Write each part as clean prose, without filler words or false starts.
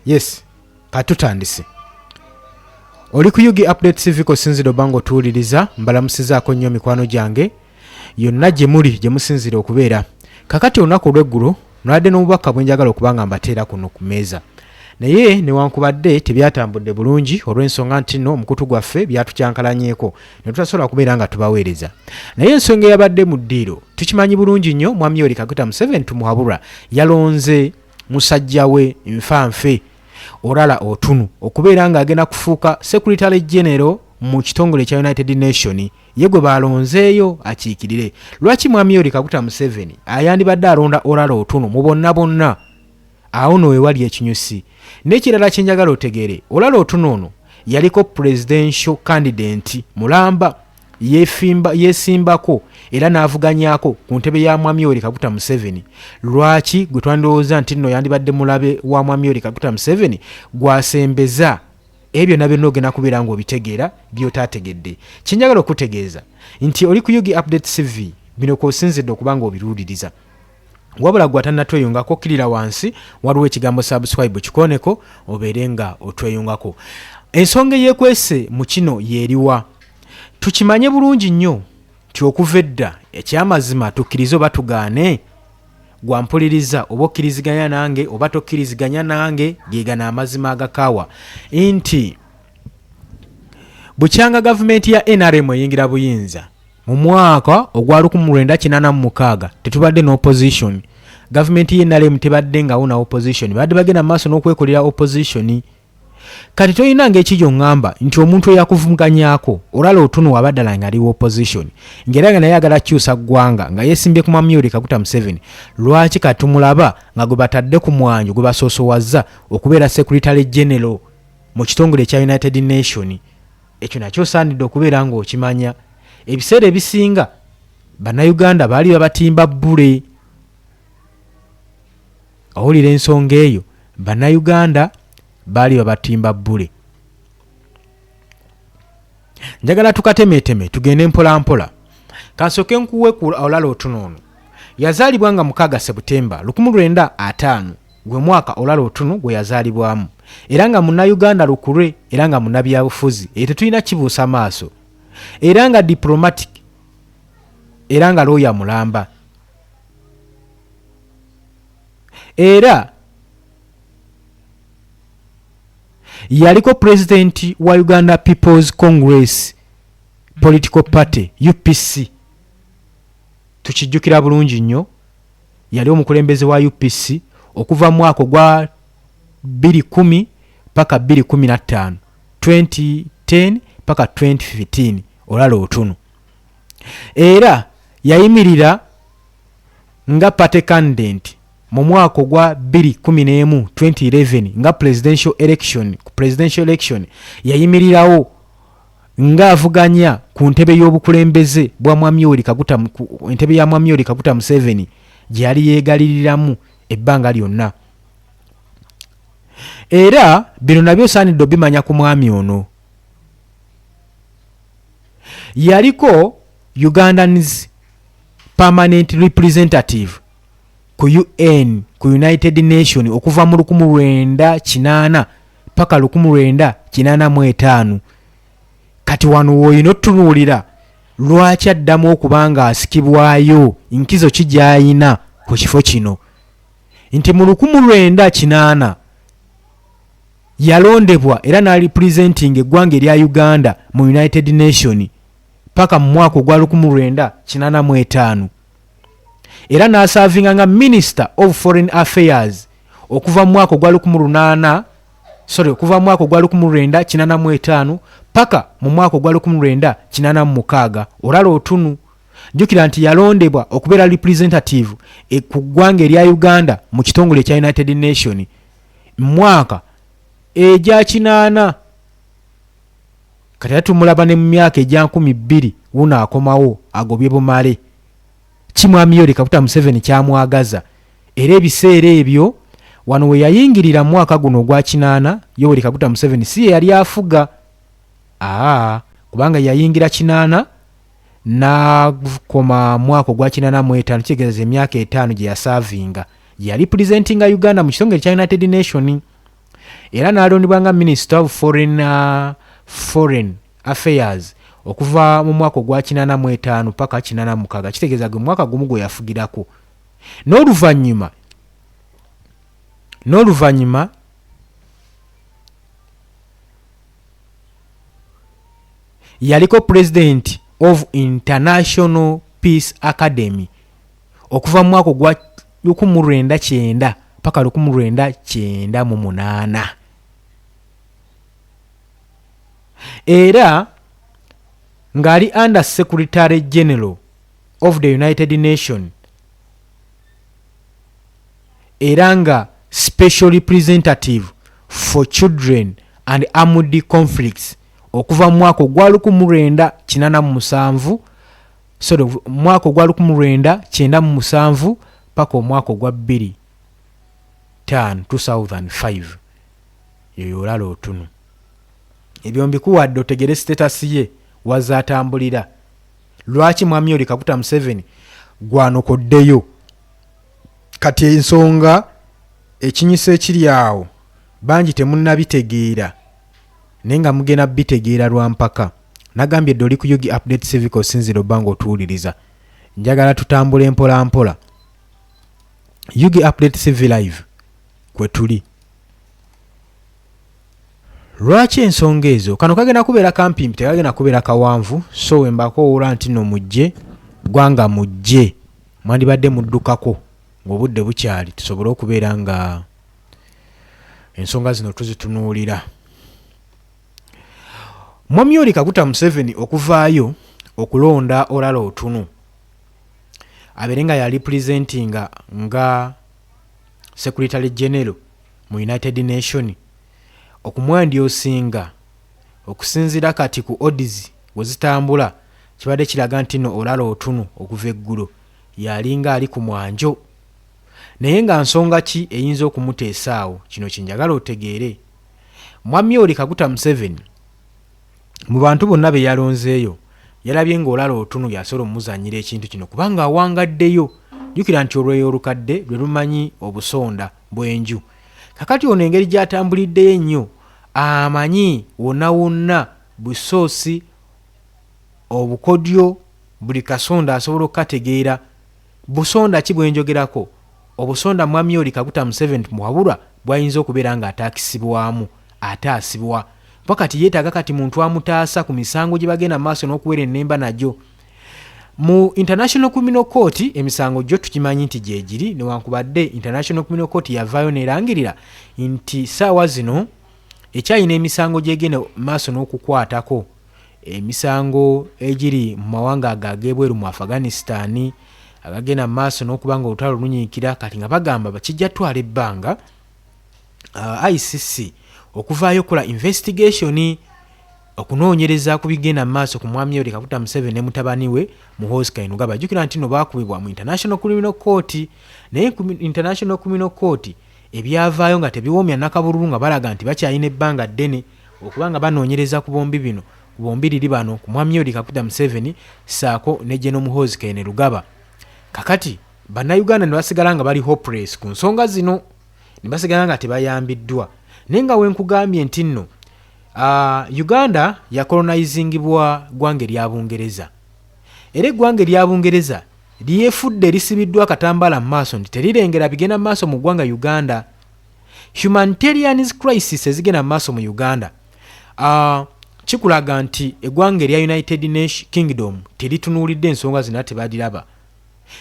Yes, katutandise. Oli ku Yugi Update TV ko sinziro bango tuuliriza mbalamusizaako nnyo mikwano gyange yonna gye muli gye musinzira okubeera. Kakati olunaku olw'eggulu nwadde n'obubaka bwe njagala okubanga mbateera kuno ku mmeeza. Naye newankubadde tebyatambudde bulungi olw'ensonga nti nno omukutu gwaffe byatucyankalanyeeko ne tutasobola kubeera nga tubaweereza. Naye ensonga eyabadde mu ddiiro tukimanyi bulungi nnyo. Mwami Yoweri Kaguta Museveni tumuhabulwa yalonze musajja we nfanfe Olala Otunu okubeera nga agenda kufuuka Secretary General mu kitongole kya United Nation. Ye gwe balonzeeyo akiikirire. Lwaki Mwami Yoweri Kaguta Museveni ayandibadde alonda Olala Otunu mu bonna bonna? Awo no we wali ekinyusi. N'ekirala kye njagala otegeere, Olala Otunu ono yaliko presidential candidate mulamba yesimbako era n'avuganyaako ku ntebe ya Mwami Yoweri Kaguta Museveni. Lwaki gwe twandowooza nti nno yandibadde mulabe wa Mwami Yoweri Kaguta Museveni gwasembeza ebyo nabyo n'ogenda kubeera ng'obitegeera by'otaategedde. Kye njagala okutegeeza nti oli ku Yugi Update TV bino kw'osinzidde okuba ng'obiruuliriza. Wabula gwa tannatweyungako kirira wansi waliwo ekigambo subscribe kikoneko obeere nga otweyungako. Ensonga eyeekwese mu kino yeeriwa. Tukimanye bulungi nnyo nti okuva edda ekyamazima tukkirize oba tugaane, gwampuliriza oba okkiriziganya nange oba tokkiriziganya nange, geegana amazima agakaawa nti bukyanga gavumenti ya NRM eyingira buyinza mu mwaka ogwa 1986 tetubadde n'opposition. Gavumenti ya NRM tebadde ngawo na opposition, badde bagenda maaso n'okwekolera opposition. Kati toyina ng'ekijjo ngamba nti omuntu eyakuvuganyako Olala Otunu wabaddala nga ali opposition ng'era nga naye ayagala kukyusa ggwanga nga yeesimbye ku Mwami Yoweri Kaguta Museveni. Lwaki katumulaba nga gwe batadde ku mwanjo gwe basoosowaza okubeera Secretary General mu kitongole kya United Nation? Ekyo nakyo osaanidde okubeera ng'okimanya. Ebiseera ebisinga bannayuganda baali babatimba bbule. Owulira ensonga eyo, bannayuganda baali babatimba bbule. Njagala tukatemeteme tugende mpola mpola. Kansooke nkuwe ku Olala Otunu ono. Yazaalibwa nga 6 Septemba 1905 gwe mwaka Olala Otunu gwe yazaalibwamu, era nga munnayuganda lukulwe era nga munnabyabufuzi tetulina kibuusa maaso, era nga diplomatic era nga lawyer mulamba, era yaliko president wa Uganda People's Congress Political Party UPC. Tukijjukira bulungi nnyo, yali omukulembeze wa UPC okuva mu mwaka gwa 2010 paka 2015, 2010 paka 2015 Olala Otunu. Era yayimirira nga party candidate mu mwaka gwa 2011 2011 nga presidential election yayimirirawo nga avuganya ku ntebe y'obukulembeze bwa Mwami Yoweri Kaguta, entebe ya Mwami Yoweri Kaguta Museveni gye yali yeegaliriramu ebbanga lyonna. Era bino nabyo osaanidde obimanya ku mwami ono. Yaliko Ugandan's permanent representative ku UN, ku United Nation okuva mu 1980 paka 1985. Kati wano woyina otunuulira lwaki addamu okubanga asikibwayo, nkizo ki gy'ayina ku kifo kino, nti mu 1980 yalondebwa era n'alipresenting eggwanga erya Uganda mu United Nation paka mu mwaka gwa 1985, era n'asavinga nga Minister of Foreign Affairs okuva mu mwaka gwa 1985 paka mu mwaka gwa 1986. Olala Otunu jjukira nti yalondebwa okubeera representative ku ggwanga erya Uganda mu kitongole kya United Nation mwaka egya 8. Kati tumulaba ne mu myaka egya 2000 wuno akomawo agobye bumale. Mwami Yoweri Kaguta Museveni kyamwagaza, era ebiseera ebyo wano we yayingirira mu mwaka guno ogwa 8 Yoweri Kaguta Museveni si yali afuga. Kubanga yayingira 8 n'akoma mwaka gwa 85 kitegeeza emyaka 5 gye yasavinga, yali presentinga Uganda mu kitongole kya United Nation. era n'alondebwa nga Minister of Foreign Affairs okuva mu mwaka ogwa 85 paka 86 kitegeeza gwe mwaka gumu gwe yafugirako. n'oluvannyuma yaliko President of International Peace Academy okuva mu mwaka ogwa 1909 paka 1998 era ng'ali Under Secretary General of the United Nations era nga Special Representative for Children and Armed Conflicts okuva mu mwaka ogwa 1987 mwaka ogwa 1997 paka omwaka ogwa 2005 yoyo olala otunu. Ebyo mbikuwadde otegere status ye wazatambulira. Lwaki Mwami Yoweri Kaguta Museveni gwanokoddeyo? Kati ensonga ekinyisa ekiri awo bangi temunnabitegeera naye nga mugenda bitegeera lwampaka. Nagambye edde oli ku Yugi Update Civic osinzira obanga otuwuliriza. Njagala tutambule mpola mpola. Yugi Update Civic Live kwe tuli. Lwaki ensonga ezo? Kano kagenda kubeera kampimpi, tekagenda kubeera kawanvu, so wembako owula nti no mujje gwanga mujje mwandibadde muddukako ng'obudde bukyali tusobole okubeera nga ensonga zino tuzitunuulira. Mwami Yoweri Kaguta Museveni okuvaayo okulonda olala otunu abeere nga yali presentinga nga Secretary General mu United Nations okumwandyosinga okusinzira kati ku odds wezitambula kibadde kiraga nti no olala otunu okuva eggulo yalinga ali ku mwanjo. Naye nga nsonga ki eyinza okumuteesaawo? Kino kinjagala otegeere. Mwami Yoweri Kaguta Museveni mu bantu bonna be yalonzeeyo yalabye ng'olala otunu yasobola omuzannyira ekintu kino kubanga awangaddeyo. Jjukira nti olweyo olukadde lwe lumanyi obusonda bw'enju. Kakati ono engeri gy'atambuliddeyo ennyo amanyi wonna wonna busoosi obukodyo buli kasonda asobola okukategeera. Busonda ki bwenjogerako? Obusonda Mwami Yoweri Kaguta Museveni muwabulwa bwayinza okubeera nga ataakisibwamu ataasibwa wakati yeetaaga kati muntu amutaasa ku misango gye bagenda maaso n'okuwera ennemba nagyo. Mu International Criminal Court emisango gyo tukimanyi nti gye giri newankubadde International Criminal Court yavaayo nerangirira nti saawa zino ekyayina emisango gyegenda maaso n'okukwatako emisango egiri mu mawanga ag'ebweru mu Afghanistan agagenda maaso n'okubanga olutalo lunyiikira kati nga bagamba bakijja twala ebbanga ICC okuvaayo kola investigation okunoonyereza ku bigenda maaso ku Mwami Yoweri Kaguta Museveni ne mutabani we Muhoozi Kainerugaba. Bajjukira nti no baakubibwa mu International Criminal Court naye ku International Criminal Court ebyavaayo nga tebiwoomya nakabululu nga balaga nti bakyayina ebbanga ddene okubanga banoonyereza ku bombi bino ku bombiriri bano ku Mwami Yoweri Kaguta Museveni saako ne General Muhoozi Kainerugaba. Kakati bannayuganda ne basigala nga bali hopeless ku nsonga zino ne basigala nga tebayambiddwa. Naye nga wenkugambye nti nno Uganda yakolonizingibwa ggwanga lya Bungereza era eggwanga lya Bungereza lyefudde lisibiddwa akatambala mu maaso nti terirengera bigenda mu maaso mu ggwanga Uganda. Humanitarian crisis ezigenda mu maaso mu Uganda kikulaga nti eggwanga lya United Kingdom teritunuulidde ensonga zina tebadiraba.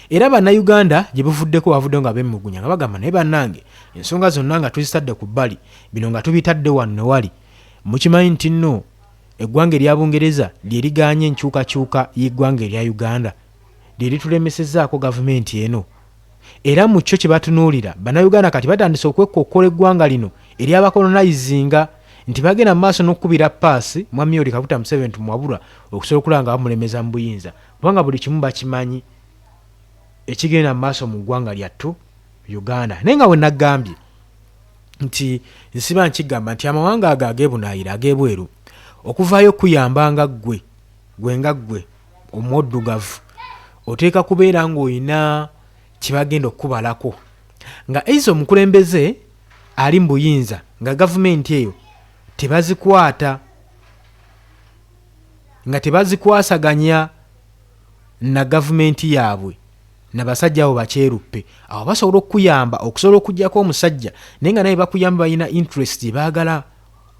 Era bannayuganda gye buvuddeko bavudde nga bemugunya nga bagamba naye bannange ensonga zonna nga tuzitadde ku bbali bino nga tubitadde wano ne wali. Mukimanyi nti nno eggwanga erya Bungereza lye liganye enkyukakyuka y'eggwanga erya Uganda lye litulemesezzaako gavumenti eno. Era mu kyo kye batunuulira bannayuganda kati batandise okwekokkola eggwanga lino ery'abakolonizinga nti bagenda mu maaso n'okukubira paasi Mwami Yoweri Kaguta Museveni tumwabulwa okusobola okulaba nga bamulemeza mu buyinza kubanga buli kimu bakimanyi ekigenda mu maaso mu ggwanga lyattu Uganda. Naye nga we nagambye nti nsiba nkigamba nti amawanga ago ag'ebunaayira ag'ebweru okuvaayo kuyambanga gwe nga ggwe omuddugavu oteeka kubeera ng'olina kibagenda okubalako nga eizo omukulembeze ali mu buyinza nga gavumenti eyo tebazikwata nga tebazikwasaganya na gavumenti yaabwe nabasajja abo bakyeruppe awo basobola okuyamba okusobola okujjako omusajja naye nga naye bakuyamba balina interest baagala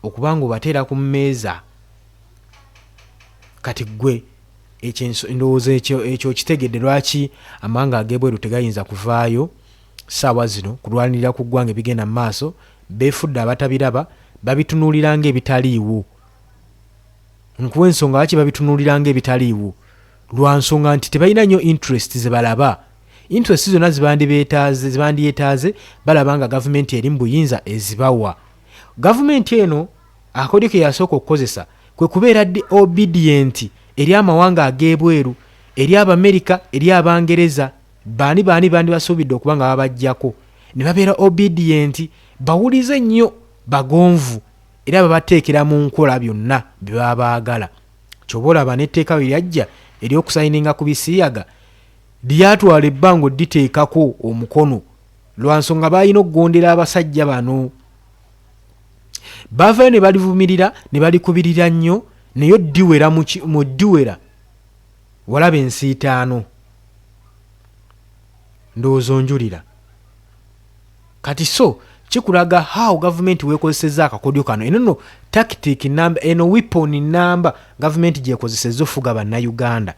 okuba nga obateera ku mmeeza. Kati gwe ndowooza ekyo kitegedde lwaki amawanga ag'ebweru tegayinza kuvaayo ssaawa zino kulwanirira ku ggwanga ebigenda mu maaso. Beefudde abatabiraba babitunuulira ng'ebitaliiwo. Nkuwa ensonga lwaki babitunuulira ng'ebitaliiwo. Lwa nsonga nti tebalina nnyo interest ze balaba. Interest zonna zibandyetaaze balaba nga gavumenti eri mu buyinza ezibawa. Gavumenti eno akodi ke yasooka okukozesa kwe kubeera obedient eri amawanga ag'ebweru, eri Abamerika, eri Abangereza. Baani basuubidde okuba nga babajjako ne babeera obedient, bawulize nnyo, bagonvu era babateekera mu nkola byonna bye baba baagala. Ky'oba olaba n'etteeka bwe lyajja ery'okusayininga ku bisiyaga lyatwala ebbanga odditeekako omukono lwa nsonga balina okugondera abasajja bano. Bavaayo ne balivumirira ne balikubirira nnyo naye oddiwera mu ddiwera walaba ensiitaano. Ndowooza onjulira. Kati so kikulaga how gavumenti weekozesezza akakodyo kano. Eno tactic number, eno weapon number gavumenti gyekozesezza ofuga bannayuganda.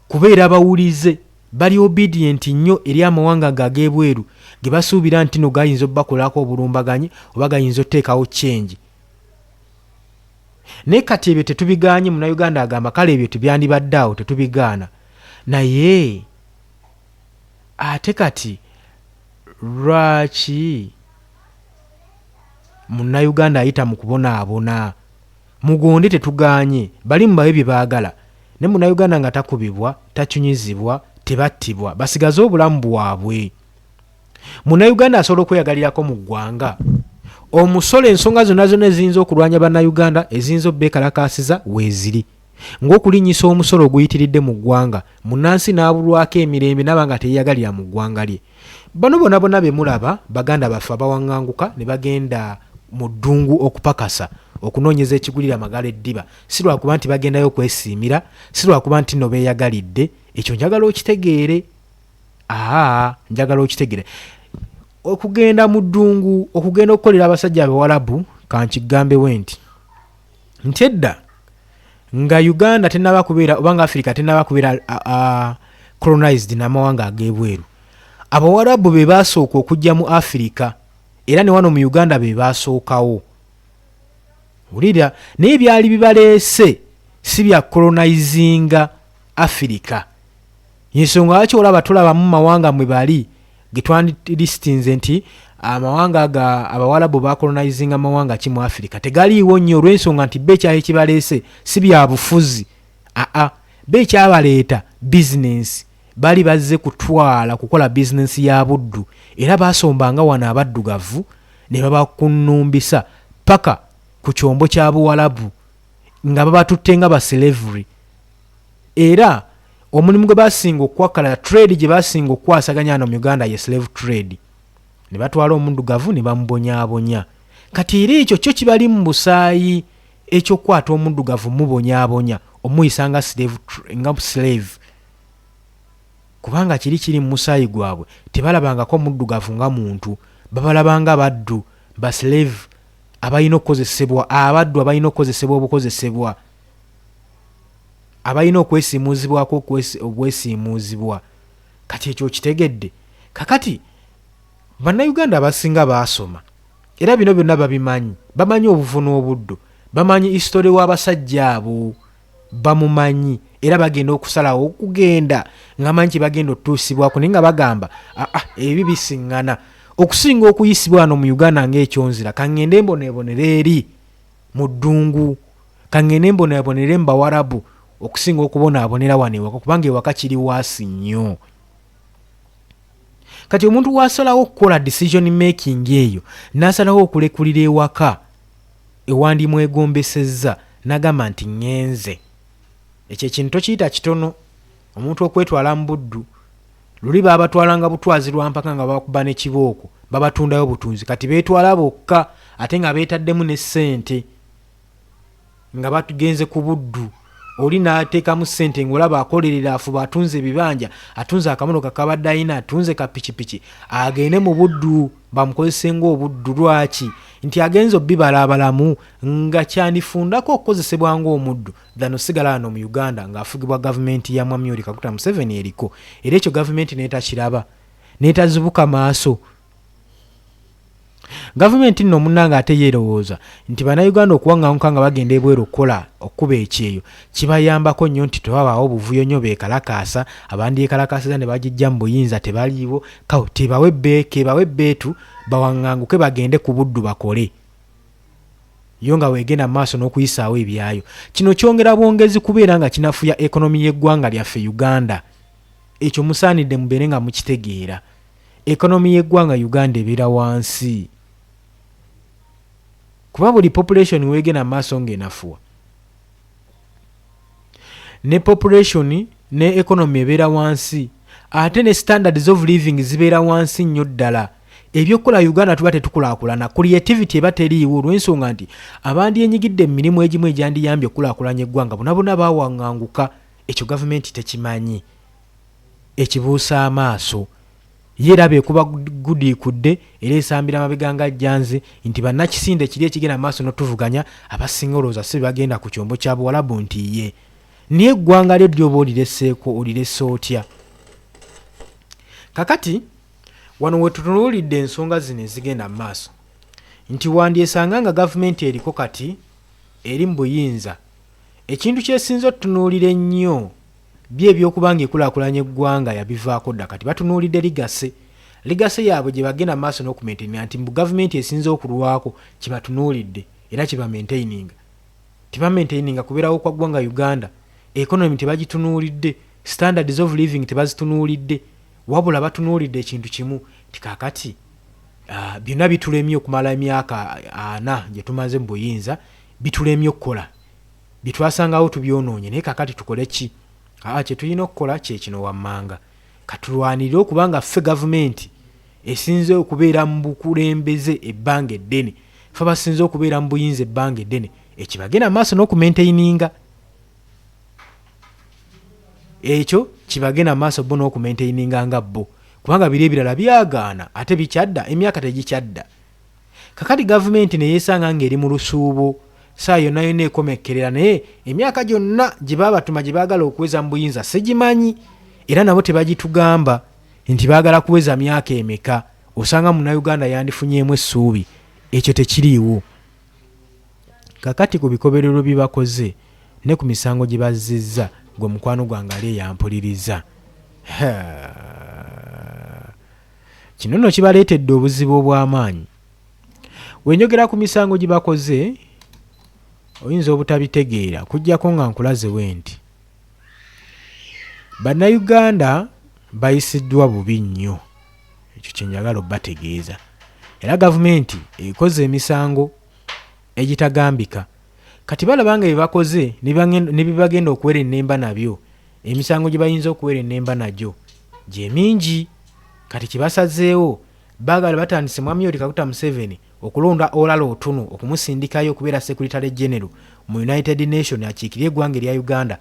Kubeera bawulize bali obedient nnyo eri amawanga ag'ebweru ge basuubira nti no gayinza obbakolako obulumbaganyi oba gayinza otteekawo change. Naye kati ebyo tetubiganye. Munnayuganda agamba kale ebyo tebyandibadde awo tetubigaana. Naye ate kati lwaki munnayuganda ayita mu kubonaabona? Mugonde tetuganye, bali mu bawe bye baagala. Ne munnayuganda nga takubibwa, tachunyizibwa, tebattibwa, basigaze obulamu bwabwe. Munnayuganda asobola okweyagalirako mu ggwanga. Omusolo ensonga zonna eziyinza okulwanya bannayuganda eziyinza obbeekalakaasiza weeziri. Ng'okulinnyisa omusolo oguyitiridde mu ggwanga, munnansi n'abulwako emirembe n'aba nga teyeyagalira mu ggwanga lye. Bano bonna be mulaba baganda baffe abawaŋŋanguka ne bagenda mu ddungu okupakasa okunoonyeza ekigulira amagala eddiba. Si lwakuba nti bagendayo okwesiimira, si lwakuba nti no beeyagalidde. Ekyo njagala okitegeere. Njagala okitegeere. Okugenda mu ddungu, okugenda okukolera abasajja Abawarabu, kankigambewe nti edda nga Uganda tenaba kubeera oba nga Africa tenaba kubeera colonized n'amawanga ag'ebweru, Abawarabu be basooka okujja mu Africa era ne wano mu Uganda be basookawo. Wulira, naye byali bibaleese si bya colonizinga Africa. Yensonga lwaki olaba tulaba mu mawanga mwe bali ge twandistinze nti amawanga Abawarabu bakolonizinga amawanga ki mu Africa tegaliiwo nnyo olw'ensonga nti be ekyayo kibaleese si bya bufuzi. Be ekyabaleeta business. Bali bazze kutwala kukola business ya buddu era basombanga wano abaddugavu ne babakunnumbisa paka ku kyombo kya Buwarabu nga babatutte nga ba slavery. Era omulimu gwe basinga okwakala trade gye basinga okwasaganya no mu Uganda ye slave trade. Ne batwala omuddugavu ne bamubonyaabonya. Kati era ekyo kyo kibali mu busaayi ekyokwata omuddugavu mubonyaabonya omuyisa nga slave. Kubanga kiri mu musaayi gwabwe tebalabangako omuddugavu nga muntu, babalabanga baddu ba slave abalina okukozesebwa, abaddu abalina okukozesebwa obukozesebwa, abalina okwesiimuzibwako obwesiimuzibwa. Kati ekyo kitegedde. Kakati bannayuganda abasinga baasoma era bino byonna babimanyi, bamanyi obuvu n'obuddu, bamanyi history w'abasajja abo, bamumanyi era bagenda okusalawo okugenda nga manyi bagenda otuusibwako naye nga bagamba ebi bisiŋŋana okusinga okuyisibwa wano mu Uganda ng'ekyonzira. Kaŋŋende mboneebonere eri mu ddungu, kaŋŋende mboneebonere mu Bawarabu okusinga okubonaabonera wano ewaka kubanga ewaka kiri waasi nnyo. Kati omuntu wasalawo okukola decision making eyo n'asalawo okulekulira ewaka ewandimwegombesezza n'agamba nti ŋŋenze. Ekyo ekintu tokiyita kitono. Omuntu okwetwala mu buddu luli baabatwalanga butwazi lwa mpaka nga bakuba n'ekibooko babatundayo butunzi kati beetwala bokka ate nga beetaddemu ne ssente nga batugenze ku buddu oli n'ateekamu ssente ng'olaba akolerera afuba atunze ebibanja atunze akamotoka kabadde ayina atunze ka pikipiki agende mu buddu bamukozese ng'obuddu lwaki nti agenza obbibala abalamu nga kyanifundako okukozesebwa ng'omuddu dhano sigala wano mu Uganda ng'afugibwa gavumenti ya Mwami Yoweri Kaguta Museveni eriko era ekyo gavumenti neetakiraba neetazibuka maaso. Gavumenti nno munnanga ate yeerowooza nti bannayuganda okuwaŋŋanguka nga bagenda ebweru okukola okuba ekyeyo kibayambako nnyo nti tebabaawo obuvuyo nnyo beekalakaasa abandi ekalakaasiza ne bagijja mu buyinza tebaliiwo kawo tebawe bbeetu bawaŋŋanguke bagende ku buddu bakole yo nga weegenda mu maaso n'okuyisaawo ebyayo. Kino kyongera bwongezi kubeera nga kinafuya ekonomi y'eggwanga lyaffe Uganda. Ekyo musaanidde mubeere nga mukitegeera. Ekonomi y'eggwanga Uganda ebeera wansi kuba buli population weegenda mu maaso ng'enafuwa ne population ne economy ebeera wansi ate ne standards of living zibeera wansi nnyo ddala. Ebyokukola Uganda tuba tetukulaakulana creativity eba teriiwo olw'ensonga nti abandi enyigidde mu mirimu egimu egyandiyambye okulaakulanya eggwanga bonna baawaŋŋanguka. Ekyo gavumenti tekimanyi ekibuusa amaaso yeeraba ekuba gudiikudde era esambira amabega nga jjanze nti bannakisinde kiri ekigenda mu maaso n'otuvuganya abasinga olowooza si bagenda ku kyombo kya Buwalabu nti ye naye eggwanga lyo ddyoba olireseeko olirese otya. Kakati wano we tutunuulidde ensonga zino ezigenda mu maaso nti wandyesanga nga gavumenti eriko kati eri mu buyinza ekintu kyesinza otutunuulira ennyo by'ebyokubanga ekulaakulanya eggwanga yabivaako dda kati batunuulidde ligase yaabwe gye bagenda mu maaso n'okumaintaininga nti mu gavumenti esinza okulwako kibatunuulidde era tibamaintaininga kubeerawo kwa ggwanga Uganda. Economy tebagitunuulidde, standards of living tebazitunuulidde, wabula batunuulidde ekintu kimu tikakati byonna bitulemye okumala emyaka 4 gye tumaze mu buyinza bitulemye okukola bitwasangawo tubyonoonye naye kakati tukole ki? Kye tulina okukola kye kino wammanga katulwanirire okubanga ffe gavumenti esinze okubeera mu bukulembeze ebbanga eddene ffe basinze okubeera mu buyinza ebbanga eddene ekibagenda maaso n'okumaintaininga ekyo kibagenda maaso bo n'okumaintaininga nga bo kubanga biri ebirala byagaana ate bikyadda emyaka tegikyadda. Kakati gavumenti neyeesanga ng'eri mu lusuubo saa yonna yonna ekomekkerera naye emyaka gyonna gye baabatuma gye baagala okuweza mu buyinza sigimanyi era nabo tebagitugamba nti baagala kuweza myaka emeka. Osanga Munnayuganda yandifunyemu essuubi ekyo tekiriiwo. Kakati ku bikoberero bibakoze ne ku misango gye bazzizza gwe mukwano gwange ali eyampuliriza kino nno kibaleetedde obuzibu obw'amaanyi. Wenjogera ku misango gye bakoze oyinza obutabitegeera kujjako nga nkulazewo nti Bannayuganda bayisiddwa bubi nnyo. Ekyo kye njagala obbategeeza. Era gavumenti ekoze emisango egitagambika kati balaba nga bebakoze ne bibagenda okuwera ennemba nabyo emisango gye bayinza okuwera ennemba nagyo gye mingi. Kati kibasazeewo baagala batandise Mwami Yoweri Kaguta Museveni okulonda olalo otuno okumusindikayo okubeera Secretary General mu United Nations akiikirire eggwanga erya Uganda.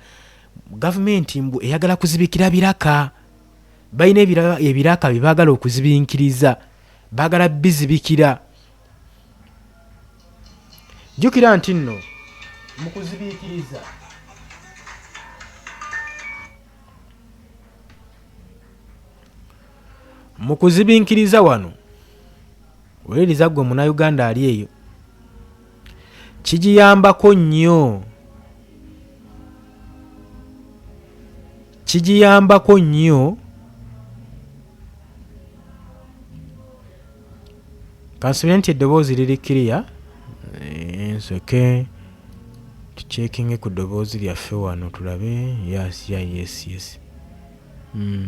Gavumenti mbu eyagala kuzibikira biraka, balina ebiraka bye baagala okuzibinkiriza, baagala bizibikira. Jjukira nti nno mu kuzibiikiriza mu kuzibinkiriza wano weereza gwe Munnayuganda ali eyo kigiyambako nnyo kansubire nti eddoboozi liri clear nsoke tucekinge ku ddoboozi lyaffe wano tulabe yes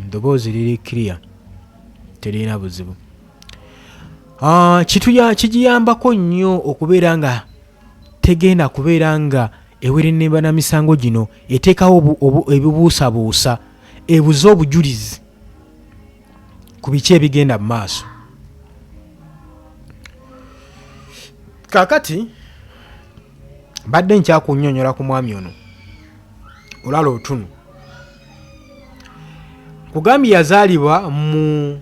ddoboozi liri clear terina buzibu. Kigiyambako nnyo okubeera nga tegenda kubeera nga ewera ennemba na misango gino eteekawo ebibuusabuusa ebuze obujulizi ku biki ebigenda mu maaso. kakati badde nkyakunnyonnyola ku mwami ono olala otunu kugambye yazaalibwa mu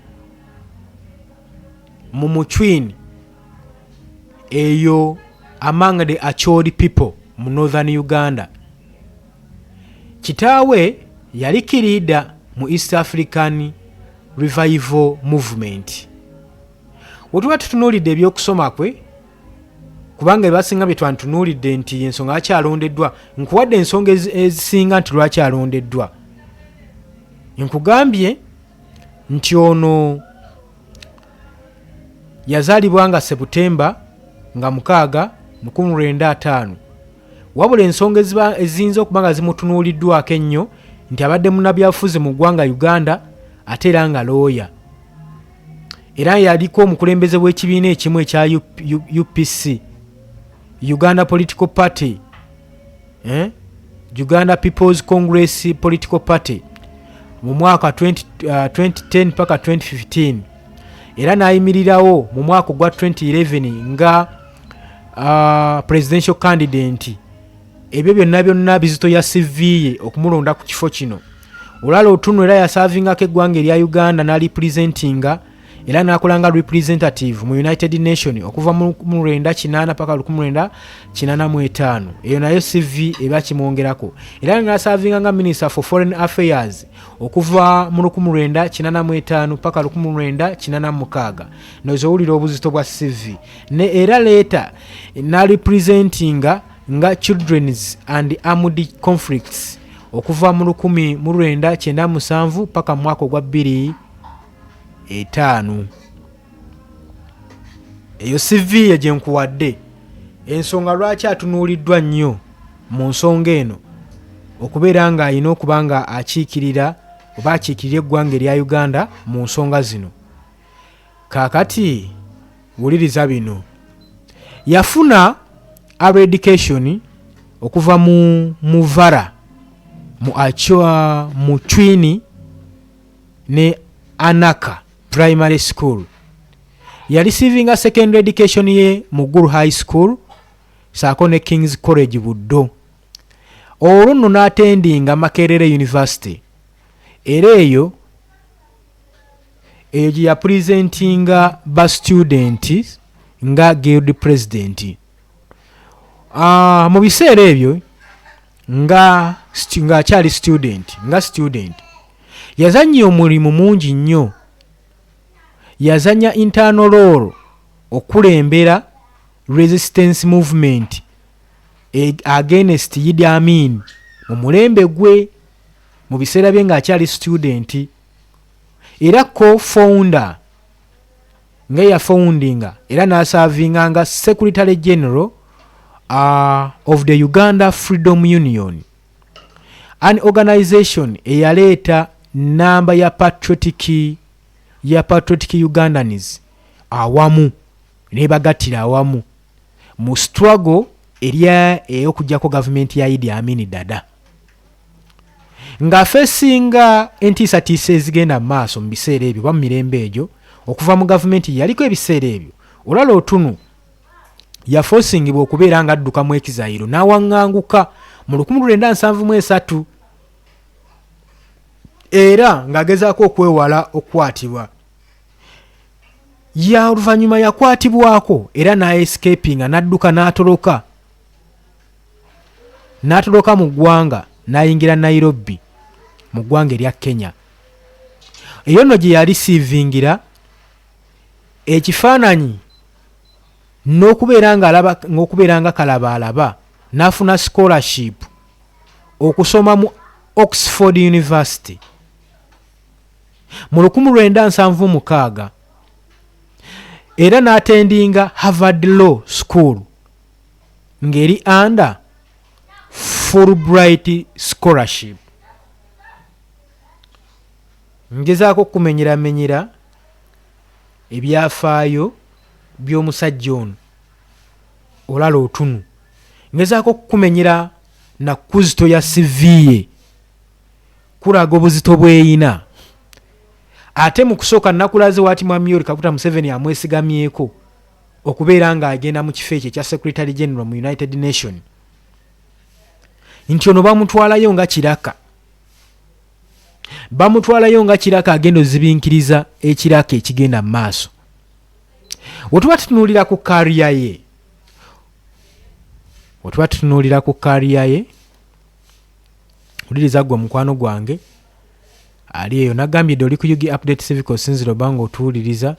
Muchwini eyo among the Acholi people mu northern Uganda. Kitaawe yali kirida mu East African Revival Movement. Wetuba tutunuulidde ebyokusoma kwe kubanga ebasinga bye twantunuulidde nti ensonga akyalondeddwa nkuwadde ensonga ezisinga nti lwaki alondeddwa. Nkugambye nti ono yazaalibwa nga Septemba nga 6 1905 wabula ensonga eziyinza okuba nga zimutunuuliddwako ennyo nti abadde munnabyabufuzi mu ggwanga Uganda ate era nga looya era yaliko omukulembeze w'ekibiina ekimu ekya UPC Uganda Political Party Uganda People's Congress Political Party mu mwaka 2010 paka 2015 era nayimirirawo mu mwaka gwa 2011 nga presidential candidate. Ebyo byonna bizito ya CV okumulonda ku kifo kino. Olala otunu era yasavingako eggwanga erya Uganda na representinga era nakolanga representative mu United Nations okuva mu 1998 paka 1995. Eyo nayo CV eba kimwongerako. Era nasavinga nga Minister for Foreign Affairs okuva mu 1995 paka 1996. Nozowulira obuzito bwa CV. Ne era later na representinga nga Children's and Armed Conflicts okuva mu 1997 paka mwaka gwa 2005. Eyo CV ye nkuwadde ensonga lwaki atunuuliddwa nnyo mu nsonga eno okubeera nga alina okuba nga akiikirira oba akiikirira eggwanga erya Uganda mu nsonga zino. Kaakati wuliriza bino, yafuna higher education okuva mu Muvara mu Muchwini ne Anaka Primary School. Ya receiving a secondary education ye mu Gulu High School saako ne King's College Buddo. Olwo nno n'atendinga Makerere University. Era eyo gye ya presentinga ba student nga guild president. Mu biseera ebyo nga akyali student yazannya omulimu mungi nnyo. Yazanya internal role okulembera resistance movement against Idi Amin mu mulembe gwe mu biseera bye nga akyali student. Era co-founder nga ya foundinga era n'asavinga nga Secretary General of the Uganda Freedom Union, an organization eyaleeta namba ya patriotic Ugandans awamu nebagattira awamu mu struggle ey'okujjako government ya Idi Amin dada nga fesinga entiisatiisa ezigenda mu maaso mu biseera ebyo ba mu mirembe egyo okuva mu government yaliko ebiseera ebyo. Olala otunu yafosingibwa okubeera nga adduka mu ekizayiro n'awaŋŋanguka mu 1973 era ng'agezaako okwewala okukwatibwa. Ya oluvannyuma yakwatibwako era n'escapinga n'adduka n'atoloka mu ggwanga n'ayingira Nairobi mu ggwanga erya Kenya. Eyo nno gye yarisiivingira ekifaananyi n'okubeera nga kalabaalaba n'afuna scholarship okusoma mu Oxford University mu 1976 era n'atendinga Harvard Law School ng'eri under Fulbright Scholarship. Ngezaako kumenyera ebyafaayo by'omusajja ono olala otunu. Ngezaako kumenyera na kuzito ya CV ye kulaga obuzito bweyina. Ate mu kusooka nakulaze waati Mwami Yoweri Kaguta Museveni amwesigamyeko okubeera nga agenda mu kifo ekyo ekya Secretary General mu United Nation, nti ono bamutwalayo nga kiraka, bamutwalayo nga kiraka agenda ozibinkiriza ekiraka ekigenda mu maaso. Wetuba tutunuulira ku kariya ye, wetuba tutunuulira ku kariya ye, uliriza gwe mukwano gwange ali eyo nagambye dde oli ku UG Update Civic osinzira obanga otuwuliriza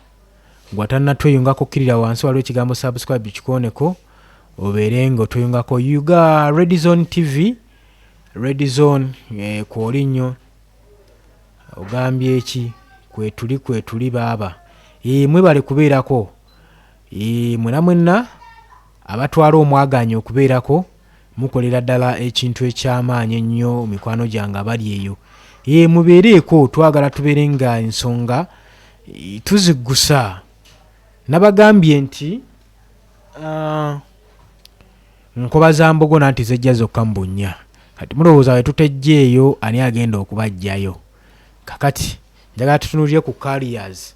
gwatana tweyungako kirira wansi waliwo ekigambo subscribe kikooneko obeere nga otweyungako Yuga Red Zone TV Red Zone kwoli nnyo ogambye eki kwetuli baaba mwebale kubeerako mwenna abatwala omwaganya okubeerako mukolera ddala ekintu ekyamaanyi ennyo mikwano gyange abali eyo mubeereeko twagala tubeere nga ensonga tuziggusa. Nabagambye nti nkoba za mbogona nti zejja zokka mu bunnya, kati mulowooza we tutejjeeyo ani agenda okubajjayo. Kakati njagala tutunulire ku carriers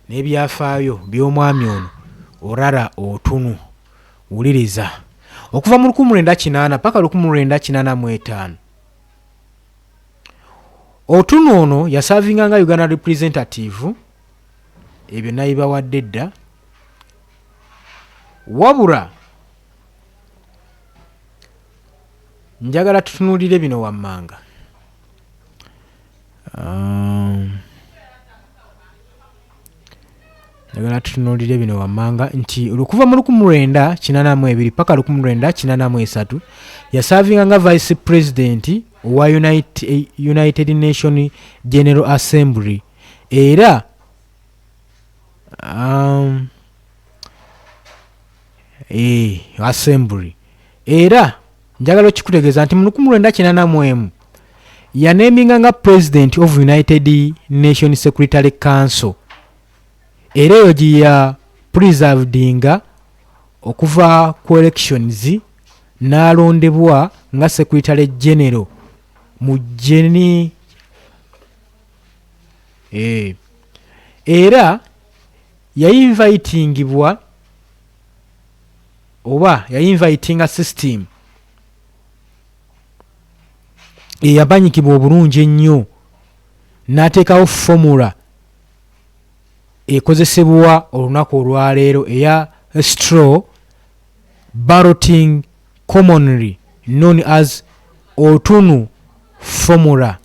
n'ebyafaayo by'omwami ono Orara Otunu. Wuliriza okuva mu 1980 paka 1985 Otunu ono yasavinga nga Uganda representative, ebyo nayibawadde dda, wabula njagala tutunulire bino wammanga. Njagala tutunulire bino wammanga nti okuva mu 1982 paka 1983 yasavinga nga vice president wa United Nation General Assembly era Assembly era njagala okikutegeeza nti mu 1981 yaneminga nga president of United Nation Secretary Council era eyo gye ya preservedinga okuva ku elections n'alondebwa nga Secretary General mu Geni era yayinvitingibwa oba yayinvitinga system eyabanyikibwa obulungi ennyo n'ateekawo formula ekozesebwa olunaku olwaleero eya straw balloting commonly known as Otunu formula.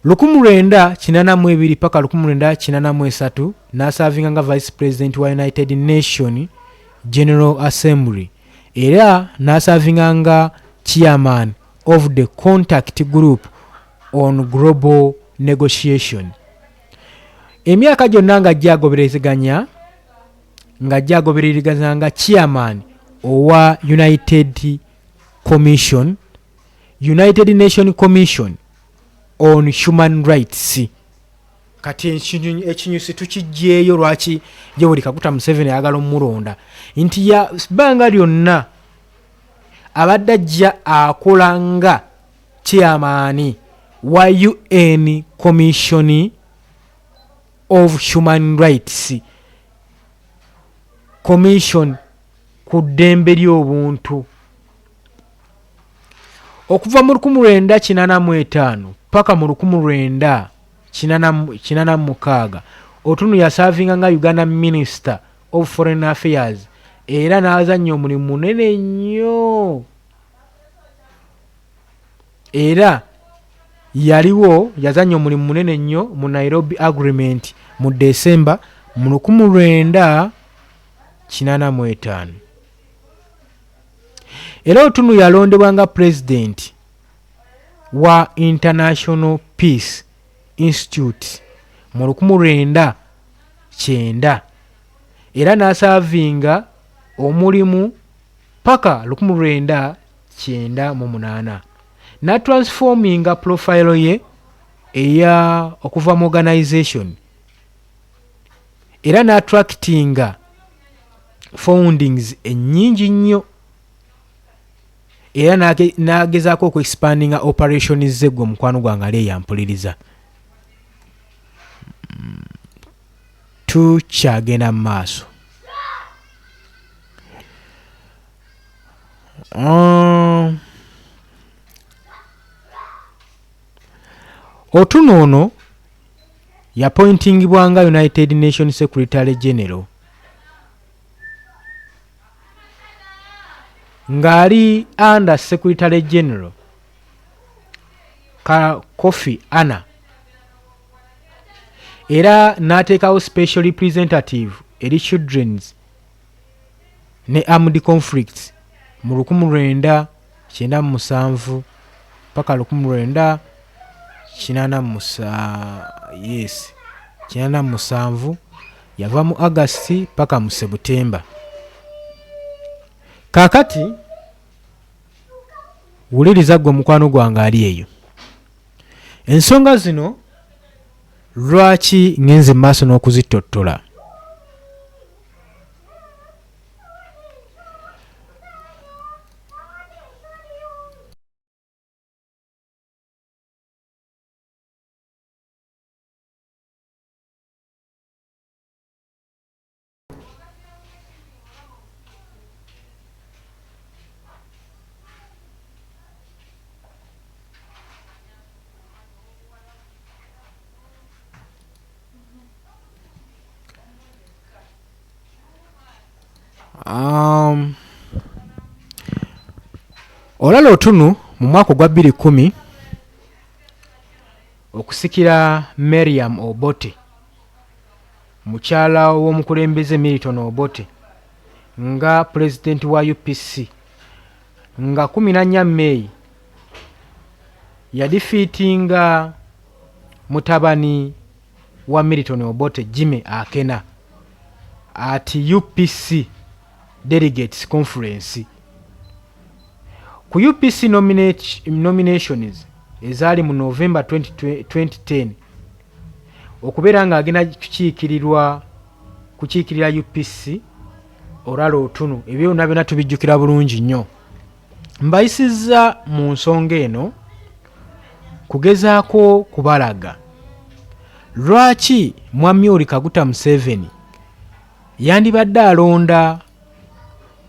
1982 paka 1983 n'asavinga nga vice president wa United Nation General Assembly era n'asavinga nga chairman of the contact group on global negotiation. Emyaka gyonna nga agoberezeganya nga chairman owa United Nation Commission on Human Rights. Kati ekinyusi tukijjeeyo lwaki ye buli Kaguta Museveni ayagala omulonda nti ya bbanga lyonna abadde ajja akola nga chairman wa UN Commission of Human Rights Commission ku ddembe ly'obuntu. Okuva mu 1985 paka mu 1986 Otunu yasavinga nga Uganda Minister of Foreign Affairs era n'azannya omulimu munene nnyo, era yazannya omulimu munene nnyo mu Nairobi Agreement mu December mu 1985. Era Otunu yalondebwa nga president wa International Peace Institute mu 1990 era n'asavinga omulimu paka 1998 na transforminga profile ye eya okuva mu organization era n'attractinga foundings ennyingi nnyo era n'agezaako okuexpandinga operations ze gwe mukwano gwange ali eyampuliriza. Tukyagenda mu maaso. Otuno ono yappointingibwa nga United Nations Secretary General ng'ali under Secretary General Kofi Annan era n'ateekawo special representative eri children's ne armed conflicts mu 1997 paka 1987 yava mu August paka mu September. Kakati wuliriza gwe mukwano gwange ali eyo. Ensonga zino lwaki ngenze maaso n'okuzitottola? Olala Otunu mu mwaka gwa 2010 okusikira Miriam Obote mukyala w'omukulembeze Milton Obote nga president wa UPC nga 14 May yadifeatinga mutabani wa Milton Obote Jimmy Akena at UPC Delegates Conference. Ku UPC nominations ezaali mu November 2010 okubeera nga agenda kukiikirira UPC Olala Otunu ebyo byonna tubijjukira bulungi nnyo. Mbayisizza mu nsonga eno kugezaako kubalaga lwaki Mwami Yoweri Kaguta Museveni yandibadde alonda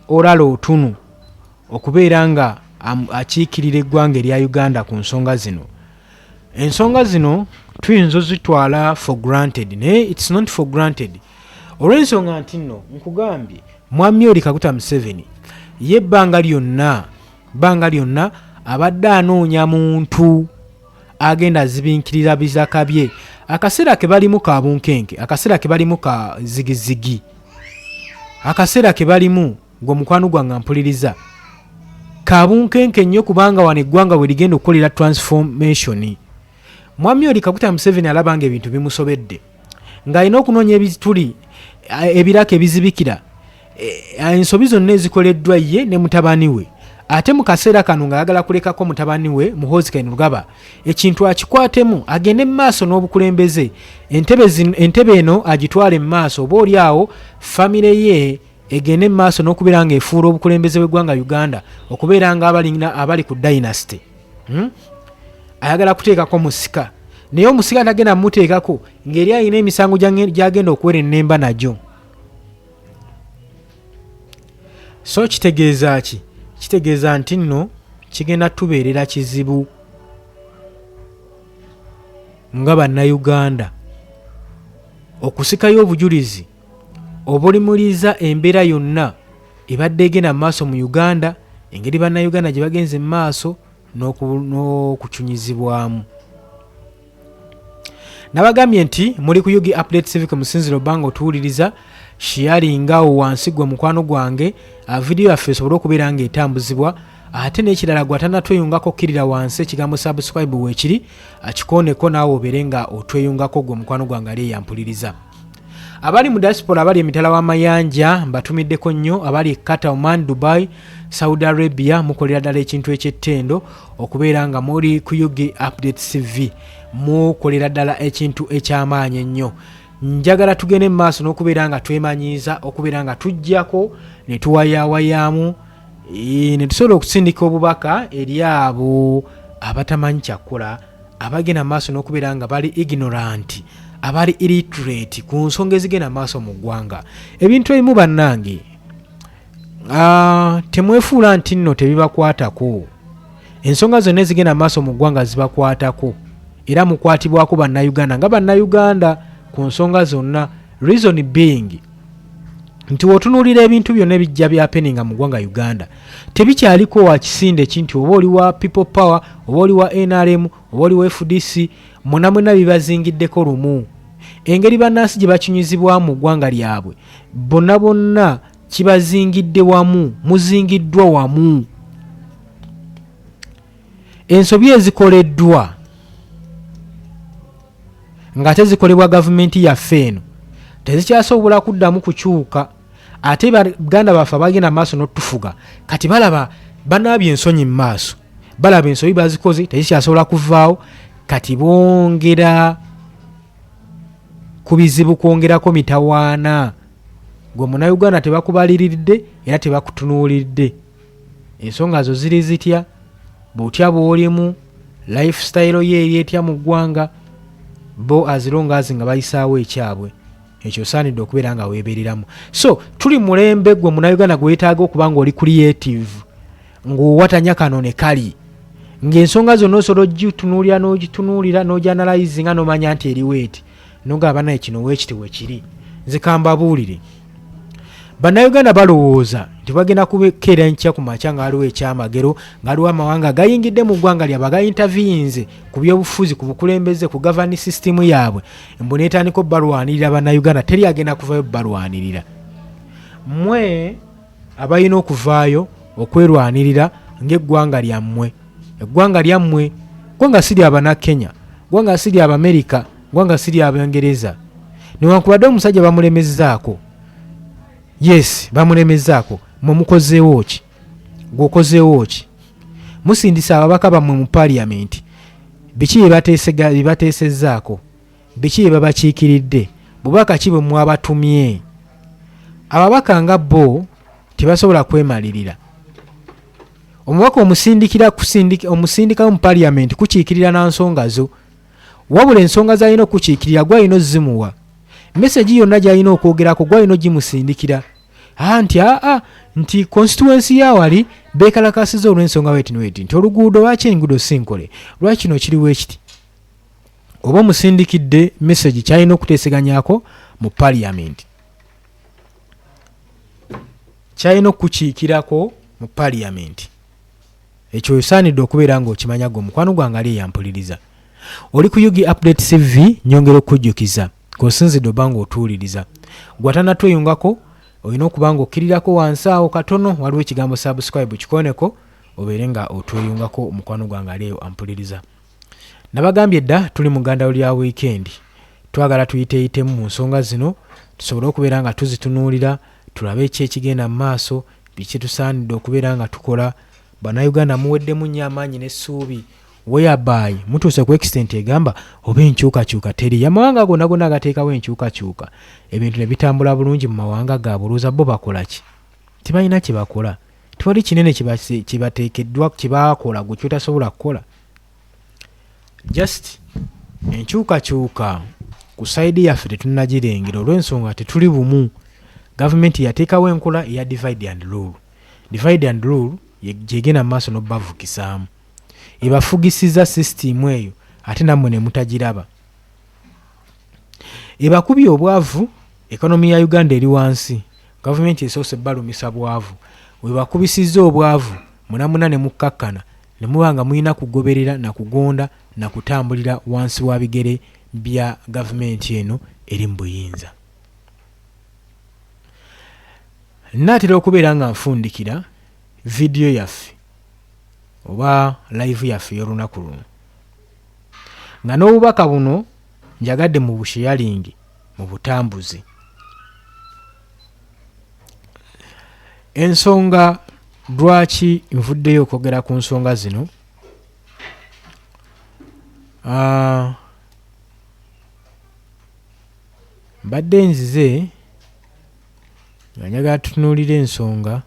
Olala Otunu okubeera nga akiikirira eggwanga erya Uganda ku nsonga zino. Ensonga zino tuyinza zitwala for granted naye it's not for granted. Olw'ensonga nti nno nkugambye Mwami Yoweri Kaguta Museveni ye ebbanga lyonna abadde anoonya muntu agenda azibinkirira bizaka bye akaseera ke balimu ka bunkenke, akaseera ke balimu ka zigizigi, akaseera ke balimu gwe mukwano gwange mpuliriza ka bunkenke nnyo kubanga wano eggwanga we ligenda okukolera transformation. Mwami Yoweri Kaguta Museveni alabanga ebintu bimusobedde ng'alina okunoonya ebituli ebiraka ebizibikira ensobi zonna ezikoleddwa ye ne mutabani we, ate mu kaseera kano ng'ayagala kulekako mutabani we Muhoozi Kainerugaba ekintu akikwatemu agende mu maaso n'obukulembeze, entebe eno agitwale mu maaso oba oli awo famire ye egende mu maaso n'okubeera nga efuula obukulembeze bw'eggwanga Uganda okubeera nga abali ku dynasty. Ayagala kuteekako musika naye omusika tagenda mumuteekako ng'eri alina emisango gy'agenda okuwera ennemba nagyo. So kitegeeza ki? Kitegeeza nti nno kigenda tubeerera kizibu nga bannayuganda okusikayo obujulizi obulimuliza embeera yonna ebadde egenda mu maaso mu Uganda, engeri bannayuganda gye bagenze mu maaso n'okucunyizibwamu. Nabagambye nti muli ku Yugi Update Civic musinziro banga otuwuliriza sharingawo wansi gwe mukwano gwange video yaffe esobole okubeera nga etambuzibwa, ate n'ekirala gwatana tweyungako okkirira wansi ekigambo subscribe weekiri akikoneko naawe obeere nga otweyungako gwe mukwano gwange ali eyampuliriza. Abali mu diaspora abali emitala w'amayanja mbatumiddeko nnyo, abali Qatar, Oman, Dubai, Saudi Arabia mukolera ddala ekintu eky'ettendo okubeera nga muri ku Yugi Update CV mukolera ddala ekintu eky'amaanyi ennyo. Njagala tugende mu maaso n'okubeera nga twemanyiiza, okubeera nga tujjako ne tuwayawayaamu ne tusobola okusindika obubaka eri abo abatamanyi kyakola, abagenda mu maaso n'okubeera nga bali ignorant, abali illiterate ku nsonga ezigenda mu maaso mu ggwanga. Ebintu ebimu bannange temwefuula nti nno tebibakwatako. Ensonga zonna ezigenda maaso mu ggwanga zibakwatako era mukwatibwako bannayuganda nga bannayuganda ku nsonga zonna. Reason being nti wotunuulira ebintu byonna ebijja byapeninga mu ggwanga Uganda tebikyaliko wa kisinde kinti oba oli wa People Power oba oli wa NRM oba oli wa FDC mwena bibazingiddeko lumu. Engeri bannansi gye bakinyuzibwa mu ggwanga lyabwe bonna kibazingidde wamu, muzingiddwa wamu. Ensobi ezikoleddwa nga tezikolebwa gavumenti yaffe eno tezikyasobola kuddamu kukyuka. Ate Baganda baffe bagenda maaso n'otufuga kati balaba banaabye ensonyi mu maaso, balaba ensobi bazikoze tezikyasobola kuvaawo, kati bongera ku bizibu, kwongerako mitawaana. Gwe Munnayuganda tebakubaliridde era tebakutunuulidde. Ensonga zo ziri zitya, bw'otya bw'olimu, lifestyle ye eri etya mu ggwanga, bo azirongaazi nga bayisaawo ekyabwe. Ekyo saanidde okubeera nga weebereramu. So tuli mulembe gwe Munnayuganda gwe weetaaga okuba ng'oli creative, ng'owatanya kano ne kali, ng'ensonga zonna osobola ogitunuulira n'ogitunuulira n'ogyanalyze nga n'omanya nti eriwo eti nogamba naye kino weekiti wekiri. Nze kambabuulire, bannayuganda balowooza nti bagenda kubekeera nkya ku makya nga waliwo ekyamagero, nga waliwo amawanga agayingidde mu ggwanga lyabwe agayintaviyinze ku byobufuzi, ku bukulembeze, ku gavani sisitimu yaabwe, mbu neetandika balwanirira bannayuganda. Teri agenda kuvaayo balwanirira. Mmwe abalina okuvaayo okwerwanirira ng'eggwanga lyammwe. Eggwanga lyammwe, ggwanga si ly'Abannakenya, ggwanga si ly'Abamerika, ggwanga si ly'Abangereza. Newankubadde omusajja bamulemezzaako, yes bamulemezzaako, mwe mukozeewo ki? Gwokozeewo ki? Musindisa ababaka bammwe mu parliament, biki bye bateesezzaako, biki bye babakiikiridde, bubaka ki bwe mwabatumye? Ababaka nga bo tebasobola kwemalirira. Omubaka omusindika mu parliament kukiikirira na nsonga zo, wabula ensonga z'alina okukiikirira gw'alina ozimuwa. Message yonna gy'alina okwogerako gw'alina ogimusindikira. Nti constituency yawali beekalakasiza olw'ensonga weti nti oluguudo lwaki enguudo sinkole, lwaki kino kiriwo ekiti. Oba omusindikidde message kyalina okuteeseganyaako mu parliament, kyalina okukiikirako mu parliament. Ekyo osaanidde okubeera ng'okimanya gwe mukwano gwange ali eyampuliriza. Oli ku Yugi Update TV, nyongera okujjukiza k'osinzidde oba ng'otuwuliriza. Gwatanatweyungako olina okuba ng'okkirirako wansi awo katono waliwo ekigambo subscribe kikoneko obeere nga otweyungako mukwano gwange ali eyo ampuliriza. Nabagambye dda tuli mu ggandalo lya weekend, twagala tuyiteeyitemu mu nsonga zino tusobole okubeera nga tuzitunuulira, tulabe ki ekigenda mu maaso, biki tusaanidde okubeera nga tukola. Bannayuganda muweddemu nnyo amaanyi n'essuubi, whereby mutuuse ku extent egamba oba enkyukakyuka teri. Amawanga gonna agateekawo enkyukakyuka, ebintu ne bitambula bulungi mu mawanga gaabwe. Olowooza bo bakola ki? Tebalina kye bakola, tewali kinene kibateekeddwa kibaakola gwe kyotasobola kukola. Just enkyukakyuka ku sayidi yaffe tetunnagirengera olw'ensonga tetuli bumu. Gavumenti yateekawo enkola eya divide and rule. Divide and rule gyegenda mu maaso n'obbavukisaamu, ebafugisiza sisitimu eyo ate nammwe ne mutagiraba. Ebakubye obwavu, ekonomi ya Uganda eri wansi, gavumenti esoose balumisa bwavu. Webakubisizza obwavu munamuna ne mukkakkana ne muba nga mulina kugoberera na kugonda na kutambulira wansi wa bigere bya gavumenti eno eri mu buyinza. Naatera okubeera nga nfundikira video yaffe oba live yaffe y'olunaku luno, nga n'obubaka buno njagadde mu busharing, mu butambuzi. Ensonga lwaki nvuddeyo okwogera ku nsonga zino, mbadde nzize nga njagala tutunuulira ensonga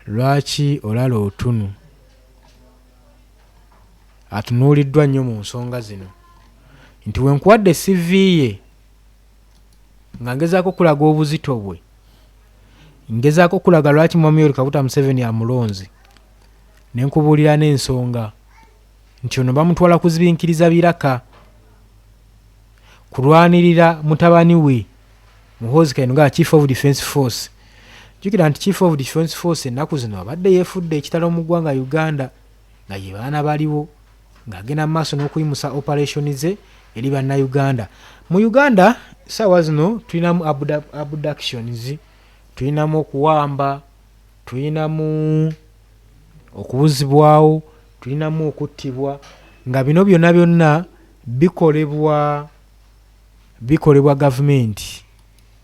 lwaki olala otunu atunuuliddwa nnyo mu nsonga zino, nti wenkuwadde CV ye nga ngezaako kulaga obuzito bwe, ngezaako kulaga lwaki Mwami Yoweri Kaguta Museveni amulonze ne nkubuulira n'ensonga nti ono bamutwala kuzibinkiriza biraka kulwanirira mutabani we Muhoozi Kainerugaba Chief of Defence Force. Jjukira nti Chief of Defence Force ennaku zino abadde yeefudde ekitalo mu ggwanga Uganda nga ye baana baliwo ng'agenda mu maaso n'okuyimusa operation ze eri bannayuganda. Mu Uganda ssaawa zino tulinamu abductions, tulinamu okuwamba, tulinamu okubuzibwawo, tulinamu okuttibwa, nga bino byonna byonna bikolebwa gavumenti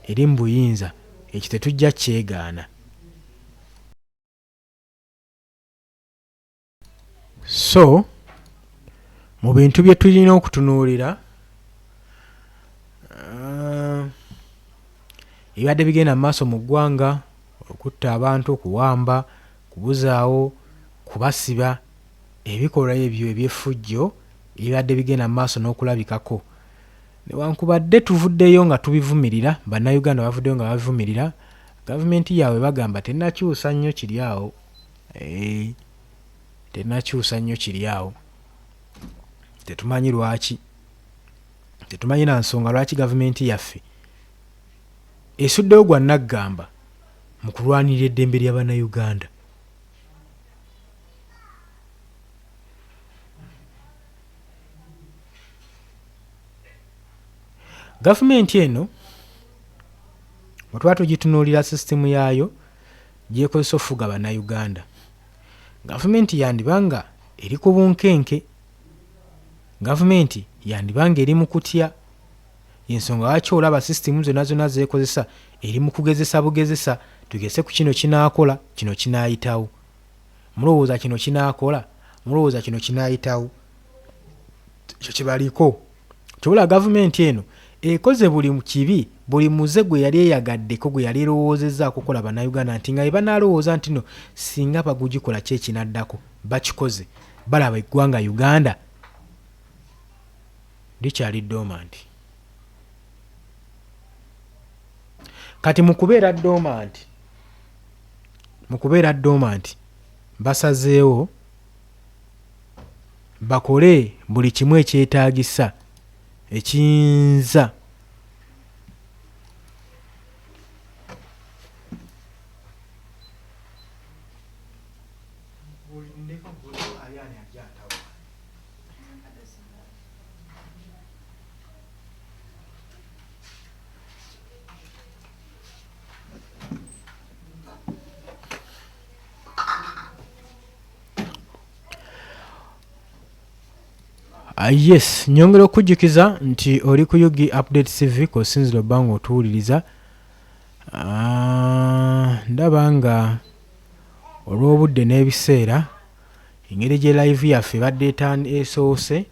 eri mu buyinza. Ekyo tetujja kyegaana. So mu bintu bye tulina okutunuulira ebibadde bigenda mu maaso mu ggwanga, okutta abantu, okuwamba, kubuzaawo, kubasiba, ebikolwa ebyo eby'effujjo ebibadde bigenda mu maaso n'okulabikako. Newankubadde tuvuddeyo nga tubivumirira, bannayuganda bavuddeyo nga babivumirira, gavumenti yaabwe bagamba tennakyusa nnyo kiri awo. Tennakyusa nnyo kiri awo. Tetumanyi lwaki. Tetumanyi na nsonga lwaki gavumenti yaffe esuddeyo gwa naggamba mu kulwanirira eddembe ly'Abannayuganda. Gavumenti eno bwe tuba tugitunuulira sisitemu yaayo gy'ekozesa okufuga Abannayuganda, gavumenti yandibanga eri ku bunkenke, gavumenti yandibanga eri mu kutya. Ensonga lwaki olaba sisitemu zonna zonna zeekozesa eri mu kugezesa bugezesa, tugeze ku kino kinaakola, kino kinaayitawo. Mulowooza kino kinaakola, mulowooza kino kinaayitawo. Ekyo kibaliko. Kyobula gavumenti eno ekoze buli kibi, buli muze gwe yali eyagaddeko, gwe yali erowoozezzaako okukola Bannayuganda nti nga bwe banaalowooza nti no singa bagugikola ki ekinaddako, bakikoze, balaba eggwanga Uganda likyali dormant. Kati mu kubeera dormant basazeewo bakole buli kimu ekyetaagisa ekiyinza yes, nyongera okujjukiza nti oli ku Yugi Update TV kosinzira obbanga otuwuliriza. Ndaba nga olw'obudde n'ebiseera engeri gye live yaffe badde esoose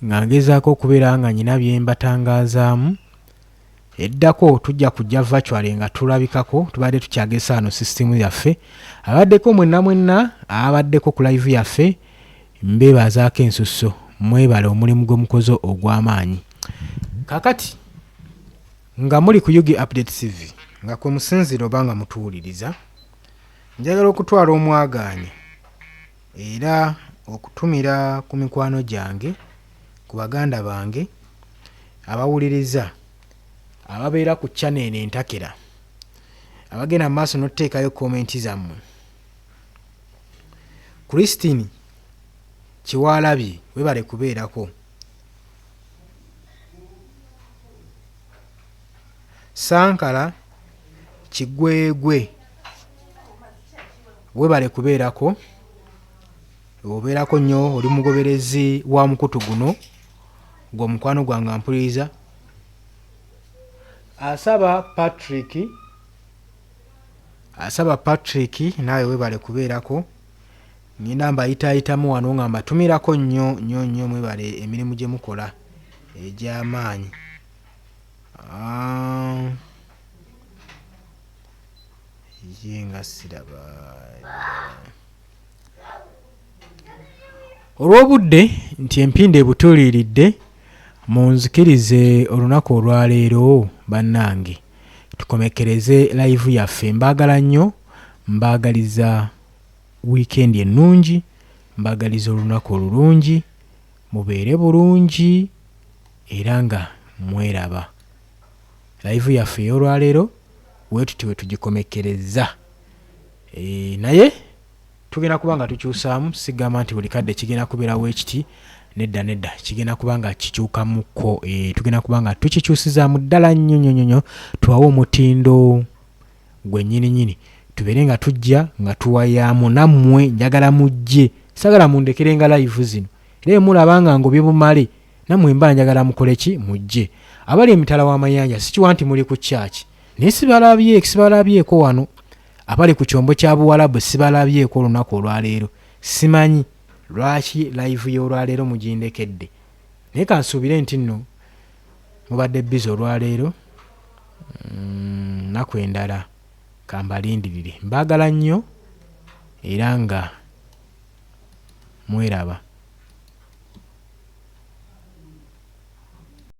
nga ngezaako okubeera nga nyina bye mbatangazaamu. Eddako tujja kujja virtual nga tulabikako, tubadde tukyagesa ano sisitemu yaffe. Abaddeko mwenna abaddeko ku live yaffe mbeebazaako ensusso, mwebale omulimu gw'omukozi ogw'amaanyi. Kakati nga muli ku Yugi Update TV nga kwe musinzira oba nga mutuwuliriza, njagala okutwala omwagaanya era okutumira ku mikwano gyange, ku baganda bange abawuliriza, ababeera ku channel entakera, abagenda mu maaso n'otuteekayo komenti zammwe. Christine Kiwalabye webale kubeerako. Sankara Kigwegwe webale kubeerako. Obeerako nnyo, oli mugoberezi wa mukutu guno gw'omukwano gwange mpuliriza. Asaba Patrick naawe webale kubeerako. Ngenda mbayitaayitamu wano nga mbatumirako nnyo mwebale emirimu gye mukola egy'amaanyi. Ye nga siraba. Olw'obudde nti empindi ebutuuliridde, munzikirize olunaku olwaleero bannange tukomekereze live yaffe. Mbagala nnyo, mbagaliza weekend ennungi, mbagaliza olunaku olulungi, mubeere bulungi era nga mweraba. Live yaffe ey'olwaleero wetuti we tugikomekereza. Naye tugenda kuba nga tukyusaamu, sigamba nti buli kadde kigenda kubeerawo ekiti. Nedda kigenda kuba nga kikyukamuko. Tugenda kuba nga tukikyusizaamu ddala nnyo tuwawe omutindo gwe nnyini tubeere nga tujja nga tuwayaamu nammwe. Njagala mujje, sagala mundekerenga live zino era mulaba nga ngobye bumale nammwe mba njagala mukole ki, mujje. Abali emitala w'amayanja sikiwa nti muli ku kyaki naye sibalabyeko wano. Abali ku kyombo kya Buwarabu sibalabyeko olunaku olwaleero. Simanyi lwaki live y'olwaleero mugindekedde, naye kansuubire nti nno mubadde bizi olwaleero. Naku endala kambalindirire. Mbagala nnyo era nga mweraba.